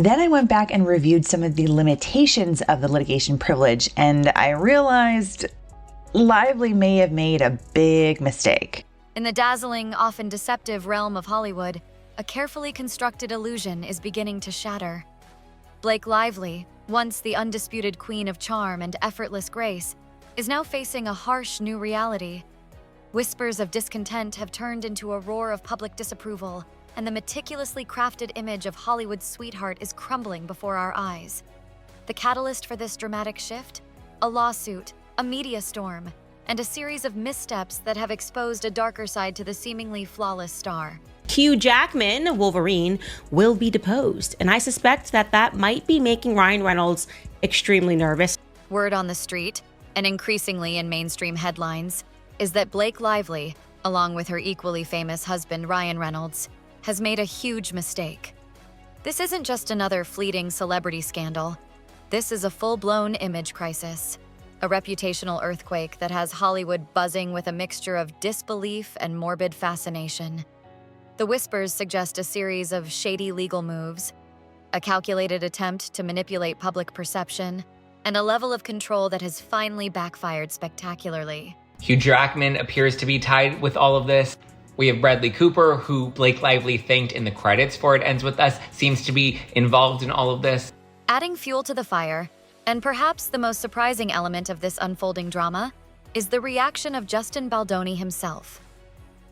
Then I went back and reviewed some of the limitations of the litigation privilege, and I realized Lively may have made a big mistake. In the dazzling, often deceptive realm of Hollywood, a carefully constructed illusion is beginning to shatter. Blake Lively, once the undisputed queen of charm and effortless grace, is now facing a harsh new reality. Whispers of discontent have turned into a roar of public disapproval, and the meticulously crafted image of Hollywood's sweetheart is crumbling before our eyes. The catalyst for this dramatic shift? A lawsuit, a media storm, and a series of missteps that have exposed a darker side to the seemingly flawless star. Hugh Jackman, Wolverine, will be deposed, and I suspect that might be making Ryan Reynolds extremely nervous. Word on the street, and increasingly in mainstream headlines, is that Blake Lively, along with her equally famous husband Ryan Reynolds, has made a huge mistake. This isn't just another fleeting celebrity scandal. This is a full-blown image crisis, a reputational earthquake that has Hollywood buzzing with a mixture of disbelief and morbid fascination. The whispers suggest a series of shady legal moves, a calculated attempt to manipulate public perception, and a level of control that has finally backfired spectacularly. Hugh Jackman appears to be tied with all of this. We have Bradley Cooper, who Blake Lively thanked in the credits for It Ends With Us, seems to be involved in all of this. Adding fuel to the fire, and perhaps the most surprising element of this unfolding drama, is the reaction of Justin Baldoni himself.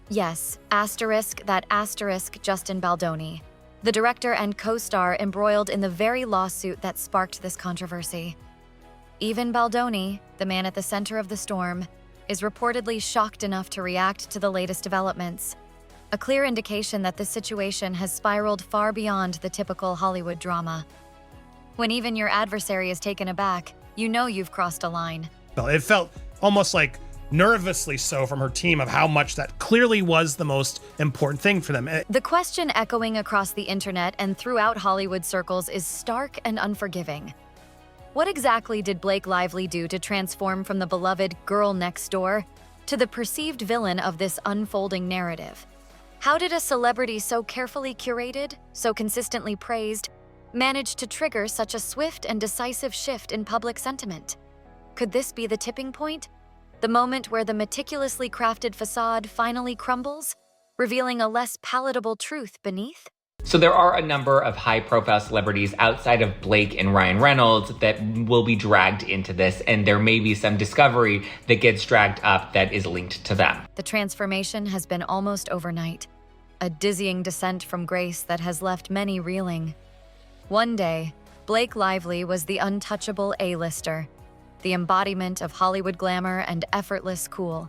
Yes, that asterisk Justin Baldoni, the director and co-star embroiled in the very lawsuit that sparked this controversy. Even Baldoni, the man at the center of the storm, is reportedly shocked enough to react to the latest developments, a clear indication that this situation has spiraled far beyond the typical Hollywood drama. When even your adversary is taken aback, you know you've crossed a line. Well, it felt almost like nervously so from her team of how much that clearly was the most important thing for them. The question echoing across the internet and throughout Hollywood circles is stark and unforgiving. What exactly did Blake Lively do to transform from the beloved girl next door to the perceived villain of this unfolding narrative? How did a celebrity so carefully curated, so consistently praised, manage to trigger such a swift and decisive shift in public sentiment? Could this be the tipping point? The moment where the meticulously crafted facade finally crumbles, revealing a less palatable truth beneath? So there are a number of high-profile celebrities outside of Blake and Ryan Reynolds that will be dragged into this, and there may be some discovery that gets dragged up that is linked to them. The transformation has been almost overnight, a dizzying descent from grace that has left many reeling. One day, Blake Lively was the untouchable A-lister, the embodiment of Hollywood glamour and effortless cool.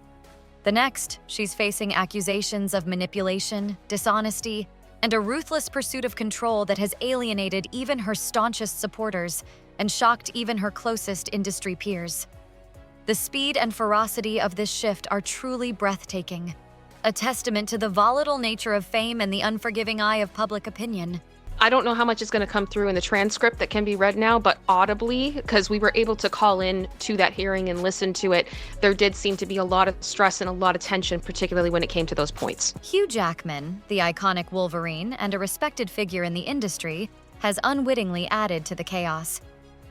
The next, she's facing accusations of manipulation, dishonesty, and a ruthless pursuit of control that has alienated even her staunchest supporters and shocked even her closest industry peers. The speed and ferocity of this shift are truly breathtaking, a testament to the volatile nature of fame and the unforgiving eye of public opinion. I don't know how much is going to come through in the transcript that can be read now, but audibly, because we were able to call in to that hearing and listen to it, there did seem to be a lot of stress and a lot of tension, particularly when it came to those points. Hugh Jackman, the iconic Wolverine and a respected figure in the industry, has unwittingly added to the chaos.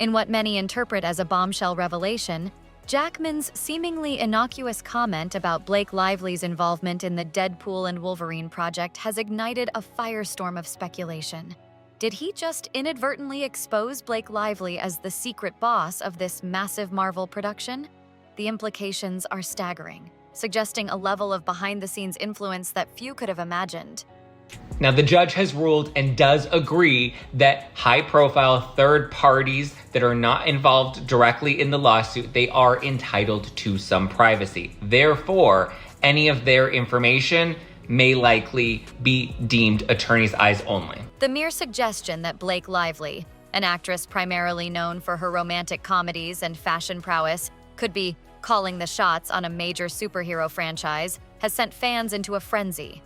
In what many interpret as a bombshell revelation, Jackman's seemingly innocuous comment about Blake Lively's involvement in the Deadpool and Wolverine project has ignited a firestorm of speculation. Did he just inadvertently expose Blake Lively as the secret boss of this massive Marvel production? The implications are staggering, suggesting a level of behind-the-scenes influence that few could have imagined. Now, the judge has ruled and does agree that high-profile third parties that are not involved directly in the lawsuit, they are entitled to some privacy. Therefore, any of their information may likely be deemed attorney's eyes only. The mere suggestion that Blake Lively, an actress primarily known for her romantic comedies and fashion prowess, could be calling the shots on a major superhero franchise has sent fans into a frenzy.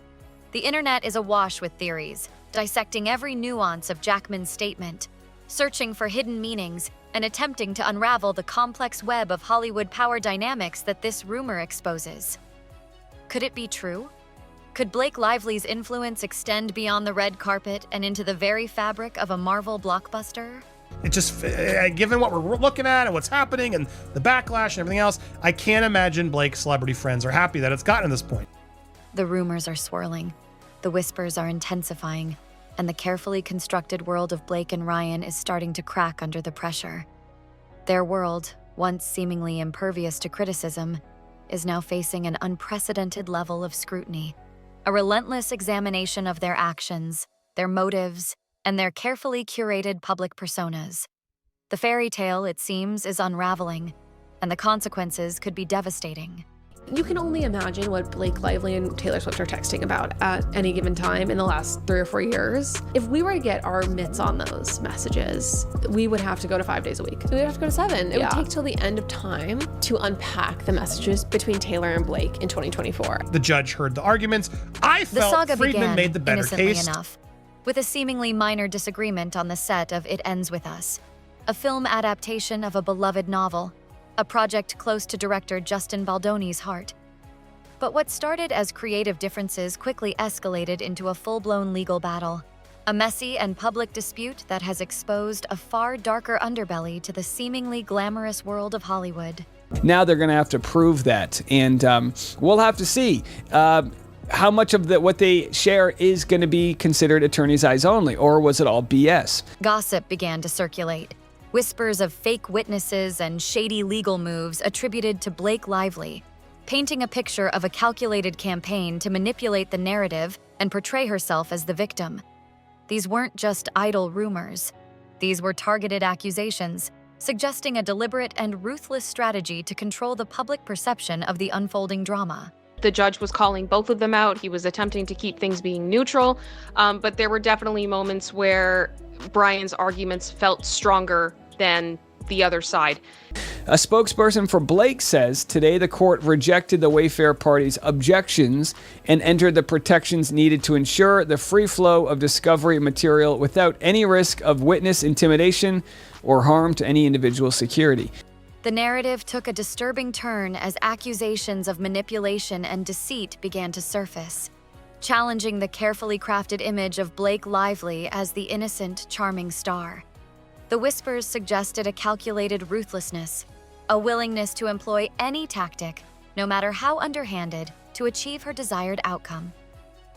The internet is awash with theories, dissecting every nuance of Jackman's statement, searching for hidden meanings, and attempting to unravel the complex web of Hollywood power dynamics that this rumor exposes. Could it be true? Could Blake Lively's influence extend beyond the red carpet and into the very fabric of a Marvel blockbuster? It just, given what we're looking at and what's happening and the backlash and everything else, I can't imagine Blake's celebrity friends are happy that it's gotten to this point. The rumors are swirling, the whispers are intensifying, and the carefully constructed world of Blake and Ryan is starting to crack under the pressure. Their world, once seemingly impervious to criticism, is now facing an unprecedented level of scrutiny. A relentless examination of their actions, their motives, and their carefully curated public personas. The fairy tale, it seems, is unraveling, and the consequences could be devastating. You can only imagine what Blake Lively and Taylor Swift are texting about at any given time in the last 3 or 4 years. If we were to get our mitts on those messages, we would have to go to 5 days a week. We would have to go to 7. It Yeah. would take till the end of time to unpack the messages between Taylor and Blake in 2024. The judge heard the arguments. I The felt saga Friedman began, made the better innocently case. enough, with a seemingly minor disagreement on the set of It Ends With Us, a film adaptation of a beloved novel, a project close to director Justin Baldoni's heart. But what started as creative differences quickly escalated into a full-blown legal battle, a messy and public dispute that has exposed a far darker underbelly to the seemingly glamorous world of Hollywood. Now they're going to have to prove that, and we'll have to see how much of what they share is going to be considered attorney's eyes only, or was it all BS? Gossip began to circulate. Whispers of fake witnesses and shady legal moves attributed to Blake Lively, painting a picture of a calculated campaign to manipulate the narrative and portray herself as the victim. These weren't just idle rumors. These were targeted accusations, suggesting a deliberate and ruthless strategy to control the public perception of the unfolding drama. The judge was calling both of them out. He was attempting to keep things being neutral, but there were definitely moments where Brian's arguments felt stronger than the other side. A spokesperson for Blake says today the court rejected the Wayfair party's objections and entered the protections needed to ensure the free flow of discovery material without any risk of witness intimidation or harm to any individual's security. The narrative took a disturbing turn as accusations of manipulation and deceit began to surface, challenging the carefully crafted image of Blake Lively as the innocent, charming star. The whispers suggested a calculated ruthlessness, a willingness to employ any tactic, no matter how underhanded, to achieve her desired outcome,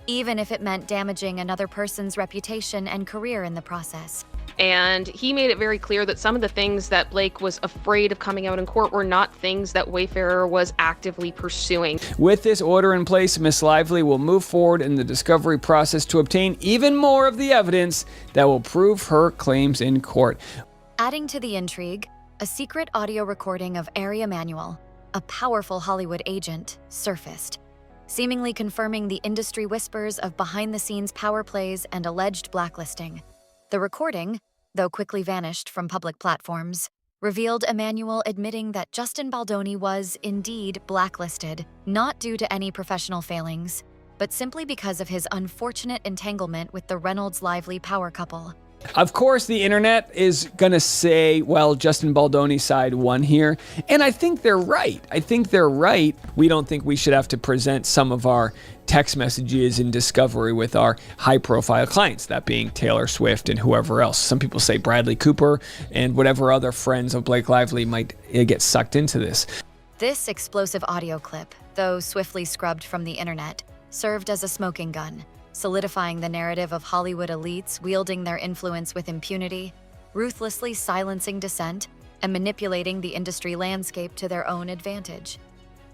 even if it meant damaging another person's reputation and career in the process. And he made it very clear that some of the things that Blake was afraid of coming out in court were not things that Wayfair was actively pursuing. With this order in place, Miss Lively will move forward in the discovery process to obtain even more of the evidence that will prove her claims in court. Adding to the intrigue, a secret audio recording of Ari Emanuel, a powerful Hollywood agent, surfaced, seemingly confirming the industry whispers of behind-the-scenes power plays and alleged blacklisting. The recording, though quickly vanished from public platforms, revealed Emanuel admitting that Justin Baldoni was indeed blacklisted, not due to any professional failings, but simply because of his unfortunate entanglement with the Reynolds-Lively power couple. Of course, the internet is going to say, well, Justin Baldoni's side won here. And I think they're right. We don't think we should have to present some of our text messages in discovery with our high-profile clients, that being Taylor Swift and whoever else. Some people say Bradley Cooper and whatever other friends of Blake Lively might get sucked into this. This explosive audio clip, though swiftly scrubbed from the internet, served as a smoking gun, solidifying the narrative of Hollywood elites wielding their influence with impunity, ruthlessly silencing dissent, and manipulating the industry landscape to their own advantage.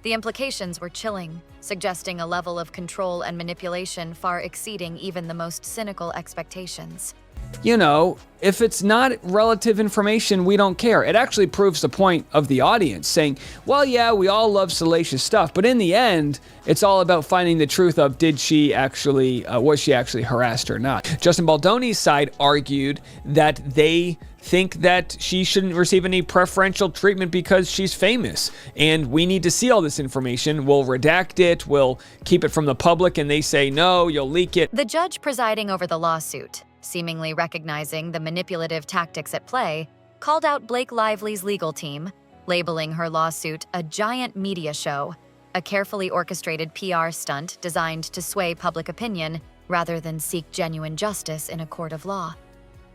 The implications were chilling, suggesting a level of control and manipulation far exceeding even the most cynical expectations. You know, if it's not relative information, we don't care. It actually proves the point of the audience, saying, well, yeah, we all love salacious stuff, but in the end, it's all about finding the truth of was she actually harassed or not. Justin Baldoni's side argued that they think that she shouldn't receive any preferential treatment because she's famous, and we need to see all this information. We'll redact it, we'll keep it from the public, and they say, no, you'll leak it. The judge presiding over the lawsuit, seemingly recognizing the manipulative tactics at play, called out Blake Lively's legal team, labeling her lawsuit a giant media show, a carefully orchestrated PR stunt designed to sway public opinion rather than seek genuine justice in a court of law.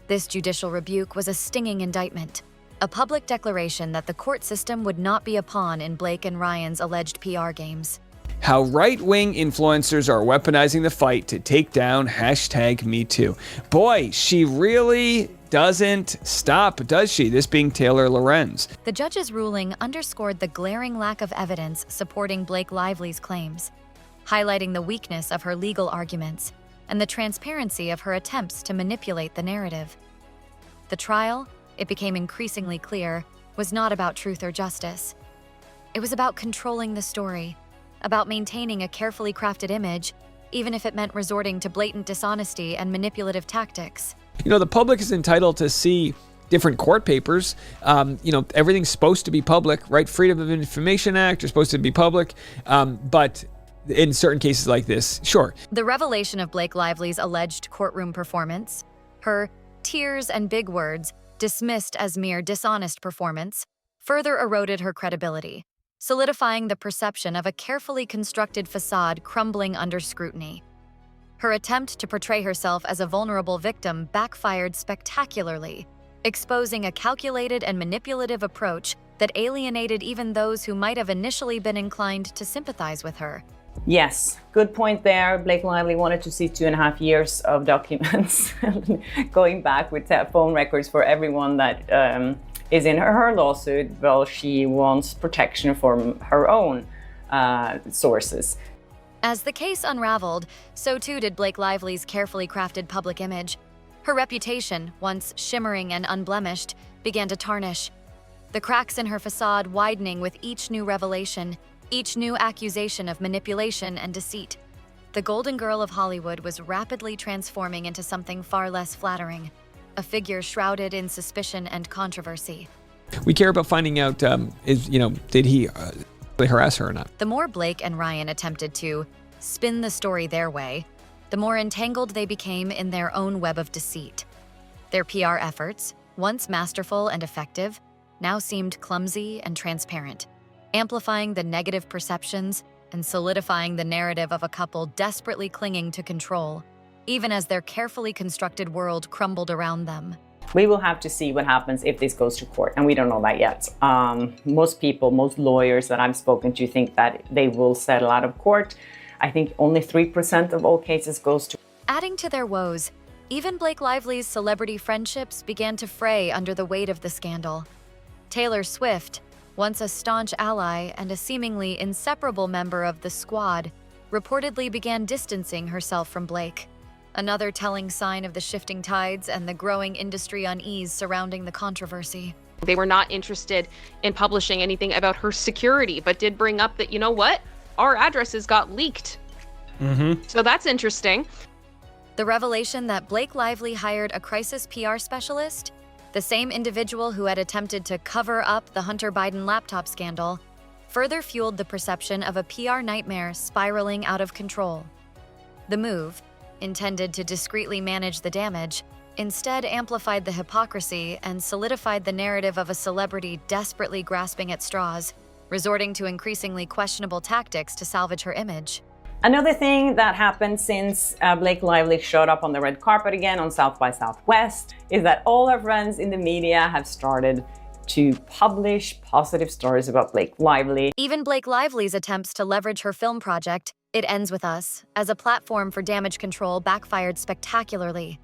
This judicial rebuke was a stinging indictment, a public declaration that the court system would not be a pawn in Blake and Ryan's alleged PR games. How right-wing influencers are weaponizing the fight to take down #MeToo. Boy, she really doesn't stop, does she? This being Taylor Lorenz. The judge's ruling underscored the glaring lack of evidence supporting Blake Lively's claims, highlighting the weakness of her legal arguments and the transparency of her attempts to manipulate the narrative. The trial, it became increasingly clear, was not about truth or justice. It was about controlling the story, about maintaining a carefully crafted image, even if it meant resorting to blatant dishonesty and manipulative tactics. You know, the public is entitled to see different court papers. Everything's supposed to be public, right? Freedom of Information Act are supposed to be public, but in certain cases like this, sure. The revelation of Blake Lively's alleged courtroom performance, her tears and big words dismissed as mere dishonest performance, further eroded her credibility, solidifying the perception of a carefully constructed facade crumbling under scrutiny. Her attempt to portray herself as a vulnerable victim backfired spectacularly, exposing a calculated and manipulative approach that alienated even those who might have initially been inclined to sympathize with her. Yes, good point there. Blake Lively wanted to see 2.5 years of documents going back with phone records for everyone that is in her lawsuit. Well, she wants protection from her own sources. As the case unraveled, so too did Blake Lively's carefully crafted public image. Her reputation, once shimmering and unblemished, began to tarnish. The cracks in her facade widening with each new revelation, each new accusation of manipulation and deceit. The Golden Girl of Hollywood was rapidly transforming into something far less flattering, a figure shrouded in suspicion and controversy. We care about finding out, did he harass her or not? The more Blake and Ryan attempted to spin the story their way, the more entangled they became in their own web of deceit. Their PR efforts, once masterful and effective, now seemed clumsy and transparent, amplifying the negative perceptions and solidifying the narrative of a couple desperately clinging to control, even as their carefully constructed world crumbled around them. We will have to see what happens if this goes to court, and we don't know that yet. Most lawyers that I've spoken to think that they will settle out of court. I think only 3% of all cases goes to. Adding to their woes, even Blake Lively's celebrity friendships began to fray under the weight of the scandal. Taylor Swift, once a staunch ally and a seemingly inseparable member of the squad, reportedly began distancing herself from Blake. Another telling sign of the shifting tides and the growing industry unease surrounding the controversy. They were not interested in publishing anything about her security, but did bring up that, you know what? Our addresses got leaked. So that's interesting. The revelation that Blake Lively hired a crisis PR specialist, the same individual who had attempted to cover up the Hunter Biden laptop scandal, further fueled the perception of a PR nightmare spiraling out of control. The move, intended to discreetly manage the damage, instead amplified the hypocrisy and solidified the narrative of a celebrity desperately grasping at straws, resorting to increasingly questionable tactics to salvage her image. Another thing that happened since Blake Lively showed up on the red carpet again on South by Southwest is that all her friends in the media have started to publish positive stories about Blake Lively. Even Blake Lively's attempts to leverage her film project, It Ends With Us, as a platform for damage control backfired spectacularly.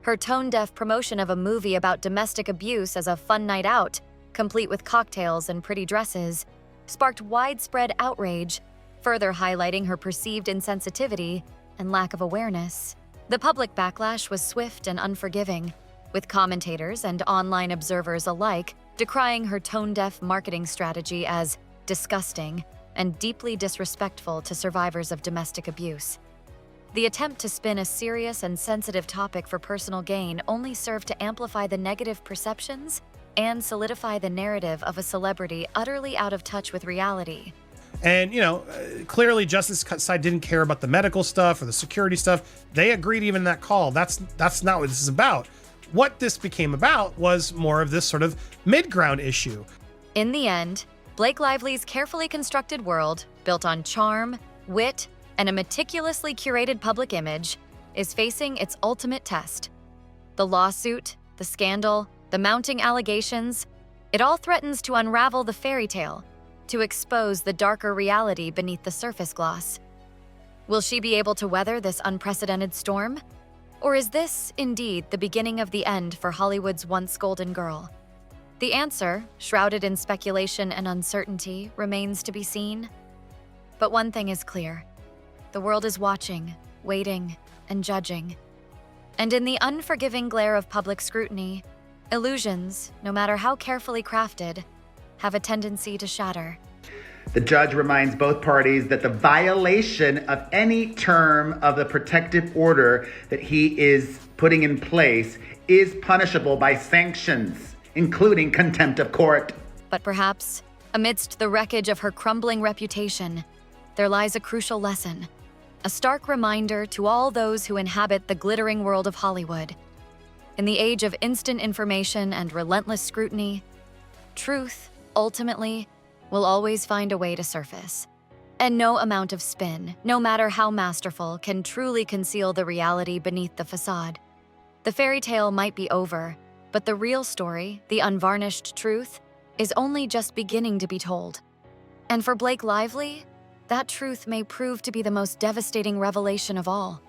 Her tone-deaf promotion of a movie about domestic abuse as a fun night out, complete with cocktails and pretty dresses, sparked widespread outrage, further highlighting her perceived insensitivity and lack of awareness. The public backlash was swift and unforgiving, with commentators and online observers alike decrying her tone-deaf marketing strategy as disgusting and deeply disrespectful to survivors of domestic abuse. The attempt to spin a serious and sensitive topic for personal gain only served to amplify the negative perceptions and solidify the narrative of a celebrity utterly out of touch with reality. And, clearly Justice side didn't care about the medical stuff or the security stuff. They agreed even in that call. That's not what this is about. What this became about was more of this sort of mid-ground issue. In the end, Blake Lively's carefully constructed world, built on charm, wit, and a meticulously curated public image, is facing its ultimate test. The lawsuit, the scandal, the mounting allegations, it all threatens to unravel the fairy tale, to expose the darker reality beneath the surface gloss. Will she be able to weather this unprecedented storm? Or is this, indeed, the beginning of the end for Hollywood's once golden girl? The answer, shrouded in speculation and uncertainty, remains to be seen. But one thing is clear. The world is watching, waiting, and judging. And in the unforgiving glare of public scrutiny, illusions, no matter how carefully crafted, have a tendency to shatter. The judge reminds both parties that the violation of any term of the protective order that he is putting in place is punishable by sanctions, including contempt of court. But perhaps, amidst the wreckage of her crumbling reputation, there lies a crucial lesson, a stark reminder to all those who inhabit the glittering world of Hollywood. In the age of instant information and relentless scrutiny, truth, ultimately, will always find a way to surface. And no amount of spin, no matter how masterful, can truly conceal the reality beneath the facade. The fairy tale might be over, but the real story, the unvarnished truth, is only just beginning to be told. And for Blake Lively, that truth may prove to be the most devastating revelation of all.